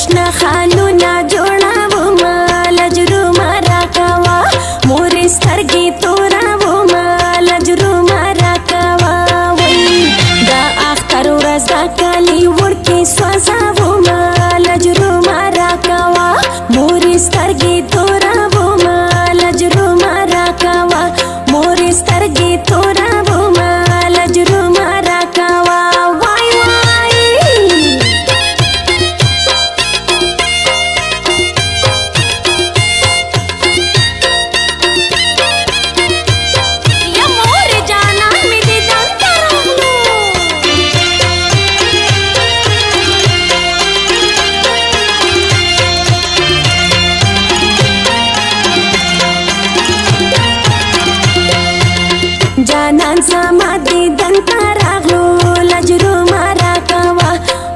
شنه خالونه جوړومه لجرومه راکوه مورې سترګې تورومه لجرومه راکوه وایي د اختر ورځ د کالي وړکې سوځومه لجرومه راکوه مورې سترګې تورومه لجرومه راکوه مورې سترګې تورومه لجرومه راکوه وای وای یا مور جانا می دیدن تراغلو جانان زما دیدن تراغلو لجرومه راکوه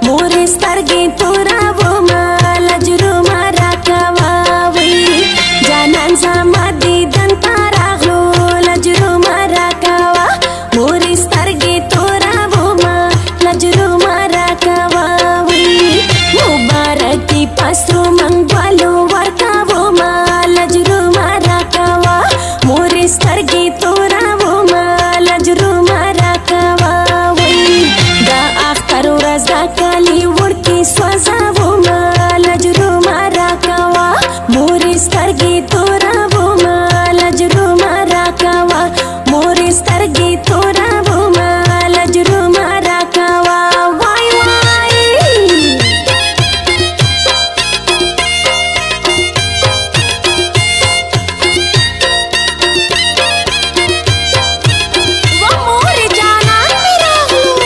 مورې سترګې تورومه لجرومه راکوه وایي جانان زما دیدن تراغلو لجرومه راکوه مورې سترګې تورومه لجرومه راکوه وایي مبارکي پسرو منګولو ورکومه لجرومه راکوه مورې سترګې تورومه لجرومه راکوه وایي د اختر ورځ د کالي وړکې سوځومه لجرومه راکوه مورې سترګې تورومه لجرومه راکوه مورې سترګې تورومه لجرومه راکوه وای وای و مور جانان می راغلو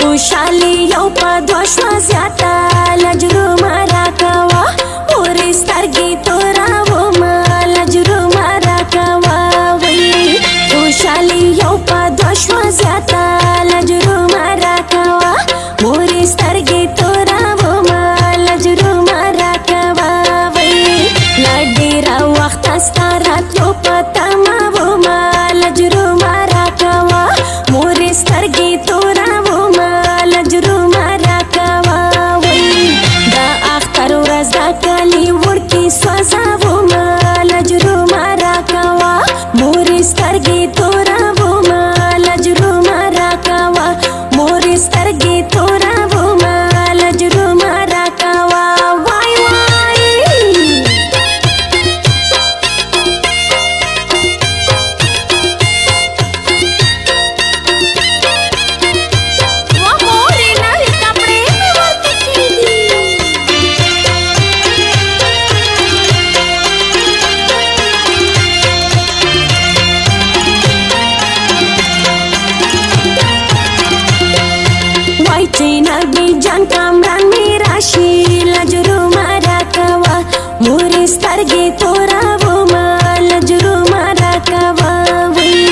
خوشحالي یو په دوه شوه زیاته لجرومه راکوه مورې سترګې تورومه لجرومه راکوه وایي خوشحالي یو په دوه شوه زیاته لجرومه راکوه مورې سترګې تورومه لجرومه راکوه وایي له ډېره وخته ستا راتلو په تمه ومه لجرومه راکوه مورې سترګې تورومه لجرومه راکوه وایي د اختر ورځ د کالي وړکې سوځومه لجرومه راکوه مورې سترګې تورومه لجرومه راکوه مورې سترګې تورومه لجرومه راکوه وای وای و مورې نوې کپړې مې ورته کړي دي وای چې نبي جان کامران می راشي لجرومه راکوه مورې سترګې تورومه لجرومه راکوه وایي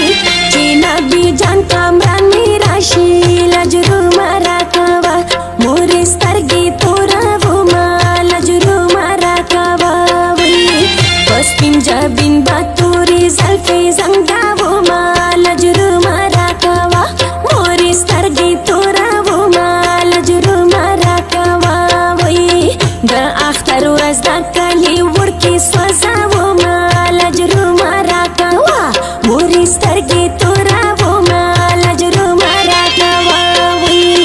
چې نبي جان کامران می راشي لجرومه راکوه مورې سترګې تورومه لجرومه راکوه وایي په سپین جبین به تورې زلفې زنګومه لجرومه راکوه مورې سترګې تورومه لجرومه راکوه وایي د اختر ورځ د کالي وړکې سوځومه لجرومه راکوه مورې سترګې تورومه لجرومه راکوه وایي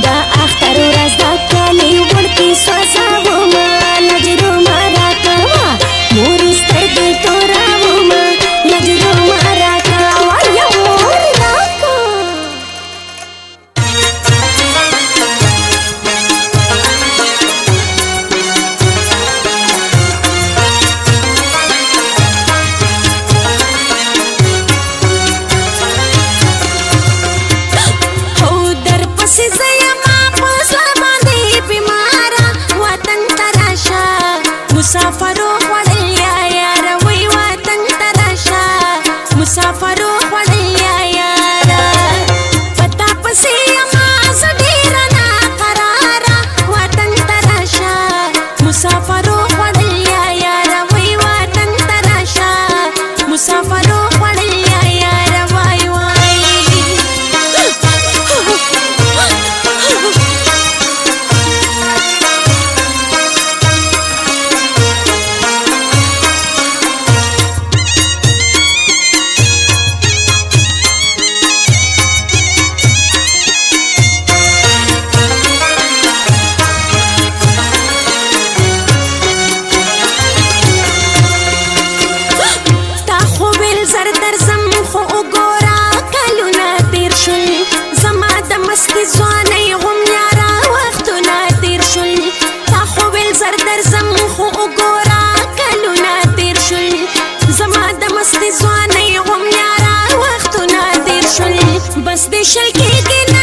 د اختر ورځ د کالي وړکې سوځومه لجرومه راکوه مورې سترګې تورومه لجرومه راکوه یا مور راکوه هو در پسې زه یمه په زړه باندې بیماره وطن ته راشه مسافرو خوړل یا یاره وی وطن ته راشه مسافرو خوړل یا یاره په تا پسې یمه زه ډېره ناقراره وطن ته راشه مسافرو خوړل یا یاره وی وطن بس دې شل کېږي